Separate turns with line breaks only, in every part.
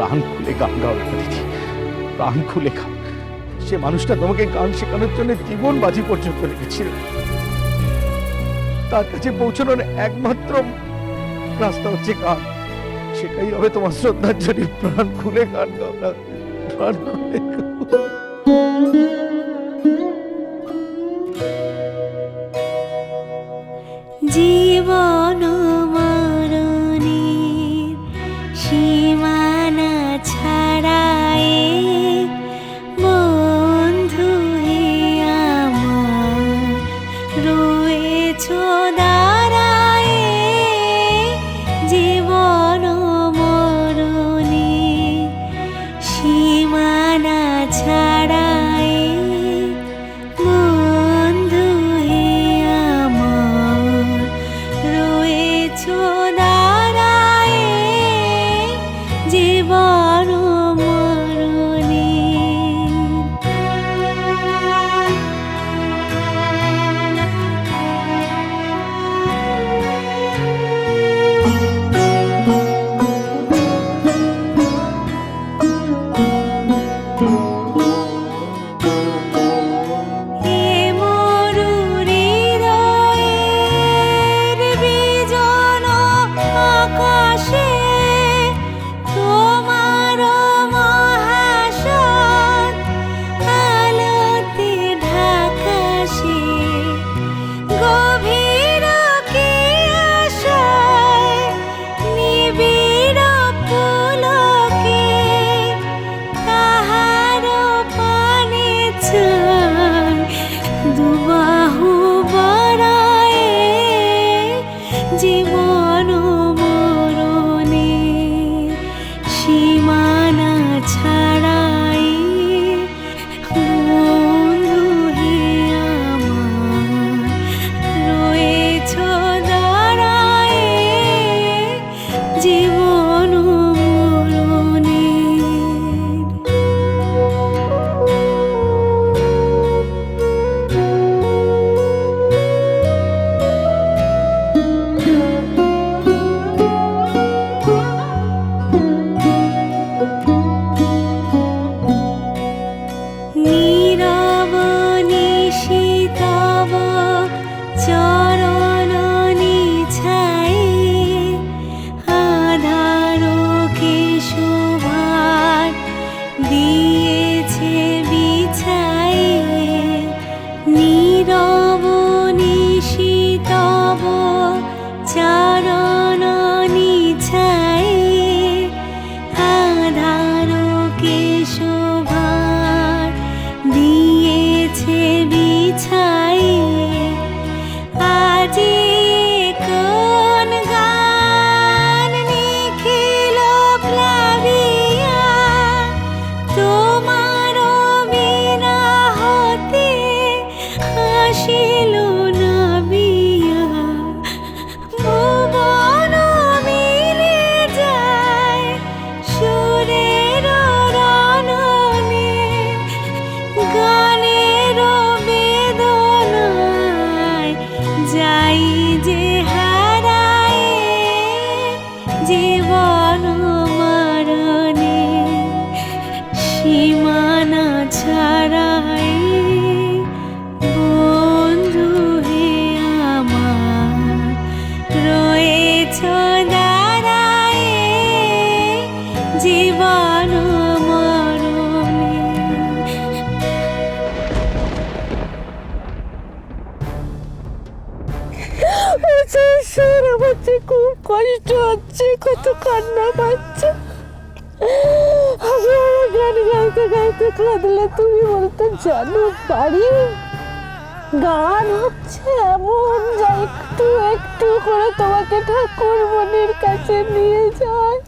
প্রাণ খুলে গান গাও দিদি, প্রাণ খুলে গাও। সে মানুষটা তোমাকে গান শেখানোর জন্য জীবন বাজি পর্যন্ত রেখেছিল। তার কাছে পৌঁছানোর একমাত্র রাস্তা হচ্ছে গান। সেটাই হবে তোমার শ্রদ্ধাঞ্জলি। প্রাণ খুলে গান গাও না, প্রাণ খুলে গাও।
জীবন মরণের সীমানা ছাড়ায় বন্ধু হে আমার রয়েছ দাঁড়ায়। জীবন মরণের সীমানা ছাড়ায় বন্ধু হে আমার রয়েছ দাঁড়ায়। জীবন মরণে দুবাহু বাড়ায়। জীবন মরণে সীমানা ছাড়াই বন্ধু হে আমার রয়েছ দাঁড়ায়। জীবন মরণে নীরব নিশিতব চরণ নিছাই আধারকে শোভার দিয়েছে বিছাই। নীরব নিশিতব চরণ নিছাই আধারকে শোভার দিয়েছে বিছাই। আজি কোন গান নিখিল প্লাবিয়া তোমার বিনা হতে আসিল না বিয়া। ভুবন মিলে যায় সুরের রণনে গানের বেদনায় যাই যে হারায়। জীবন মরণে সীমানা ছাড়াই বন্ধু হে আমার রয়েছ দাঁড়ায়। জীবন মরণে স্যার আমার যে খুব কষ্ট হচ্ছে, কত কান্না পাচ্ছে। আমি আমার গান গাইতে গাইতে কাঁদলে তুমি বলতে জানো পারি। গান হচ্ছে এমন যা একটু একটু করে তোমাকে ঠাকুর মনির কাছে নিয়ে যায়।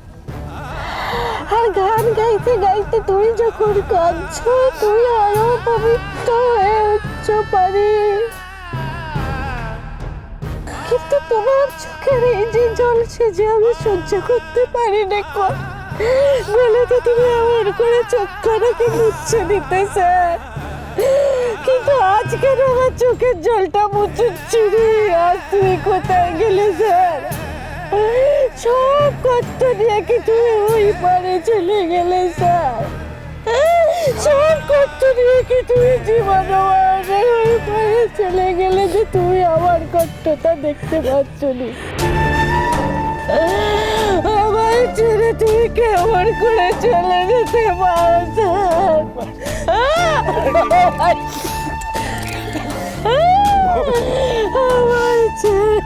আর গান গাইতে গাইতে তুমি যখন কাঁদছো তুমি আরো পবিত্র হয়ে উঠছ পারি। কিন্তু তোমার চোখের এই যে জল সে যে আমি সহ্য করতে পারি না। বলে তো তুমি আমার করে চোখখানাকে মুছে দিতে স্যার, কিন্তু আজকের আমার চোখের জলটা মুছুচ্ছি রে। আজ তুমি কোথায় গেলে স্যার? সব কষ্ট নিয়ে কি তুমি ওই পারে চলে গেলে স্যার? সব কষ্ট নিয়ে কি তুমি জীবন ওই পারে চলে গেলে যে তুমি আমার কষ্টটা দেখতে পাচ্ছ না? আমার ছেড়ে তুমি কেমন করে চলে যেতে পারো স্যার? আমার ছেড়ে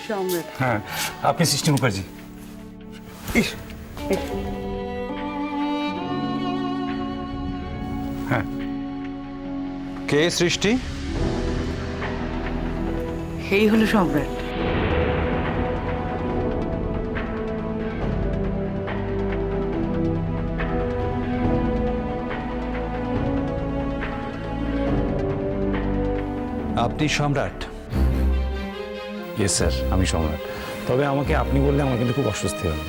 সম্রাট।
হ্যাঁ, আপনি সৃষ্টি মুখার্জি। ইস, হ্যাঁ,
কে সৃষ্টি?
এই হলো সম্রাট।
আপনি সম্রাট?
ইয়েস স্যার, আমি সম্রাট। তবে আমাকে আপনি বললে আমার কিন্তু খুব অস্বস্তি হয়।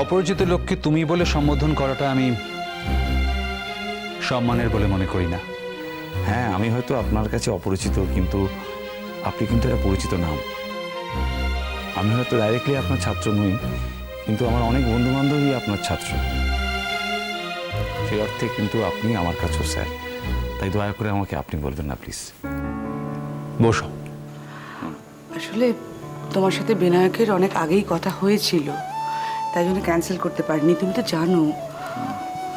অপরিচিত লোককে তুমি বলে সম্বোধন করাটা আমি সম্মানের বলে মনে করি না।
হ্যাঁ, আমি হয়তো আপনার কাছে অপরিচিত, কিন্তু আপনি কিন্তু একটা পরিচিত নাম। আমি হয়তো ডাইরেক্টলি আপনার ছাত্র নই, কিন্তু আমার অনেক বন্ধু বান্ধবই আপনার ছাত্র। সেই অর্থে কিন্তু আপনি আমার কাছেও স্যার। তাই দয়া করে আমাকে আপনি বলবেন না প্লিজ।
বসো।
আসলে তোমার সাথে বিনায়কের অনেক আগেই কথা হয়েছিল, তাই জন্য ক্যান্সেল করতে পারিনি। তুমি তো জানো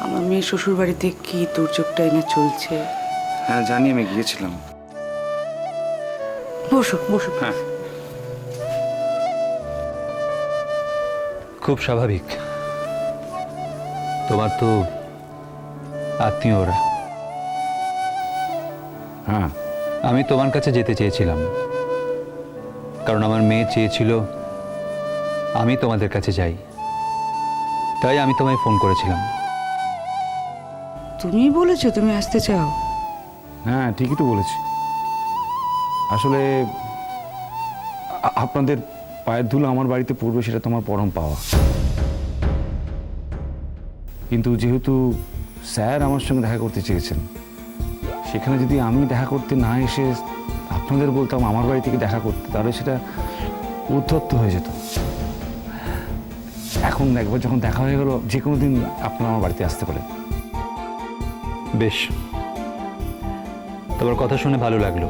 আমার মেয়ের শ্বশুর বাড়িতে কি দুর্যোগটা এনে চলছে।
হ্যাঁ জানি, আমি গিয়েছিলাম।
বসো বসো।
হ্যাঁ,
খুব স্বাভাবিক, তোমার তো আত্মীয়রা।
হ্যাঁ,
আমি তোমার কাছে যেতে চেয়েছিলাম, কারণ আমার মেয়ে চেয়েছিল আমি তোমাদের কাছে যাই, তাই আমি তোমায় ফোন করেছিলাম।
তুমি বলেছো তুমি আসতে চাও?
হ্যাঁ ঠিকই তো বলেছি। আসলে আপনাদের পায়ের ধুলো আমার বাড়িতে পড়বে, সেটা তোমার পরম পাওয়া। কিন্তু যেহেতু স্যার আমার সঙ্গে দেখা করতে চেয়েছেন, সেখানে যদি আমি দেখা করতে না এসে আপনাদের বলতাম আমার বাড়ি থেকে দেখা করতে, তাহলে সেটা উদ্ধত্ত হয়ে যেত। এখন একবার যখন দেখা হয়ে গেল, যে কোনো দিন আপনারা আমার বাড়িতে আসতে পারেন।
বেশ, তোমার কথা শুনে ভালো লাগলো।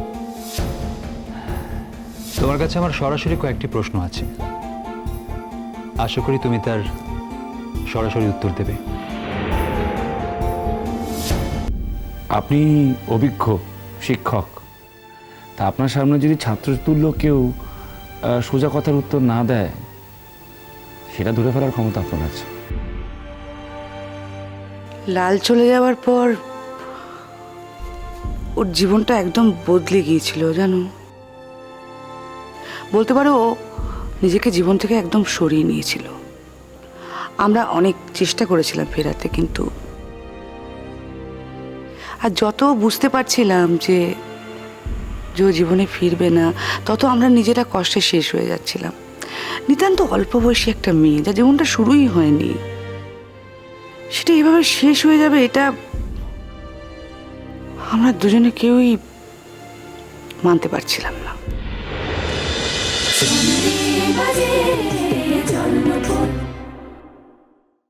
তোমার কাছে আমার সরাসরি কয়েকটি প্রশ্ন আছে, আশা করি তুমি তার সরাসরি উত্তর দেবে।
আপনি অভিজ্ঞ শিক্ষক, তা আপনার সামনে যদি ছাত্রতুল্য কেউ সোজা কথার উত্তর না দেয়, সেটা ধরে ফেলার ক্ষমতা আপনার আছে।
লাল চলে যাওয়ার পর ওর জীবনটা একদম বদলে গিয়েছিল জানো। বলতে পারো ও নিজেকে জীবন থেকে একদম সরিয়ে নিয়েছিল। আমরা অনেক চেষ্টা করেছিলাম ফেরাতে, কিন্তু আর যত বুঝতে পারছিলাম যে ও জীবনে ফিরবে না, তত আমরা নিজেরা কষ্টে শেষ হয়ে যাচ্ছিলাম। নিতান্ত অল্প বয়সী একটা মেয়ে, যার জীবনটা শুরুই হয়নি, সেটা এভাবে শেষ হয়ে যাবে, এটা আমরা দুজনে কেউই মানতে পারছিলাম না।
বাজে জন্মপথ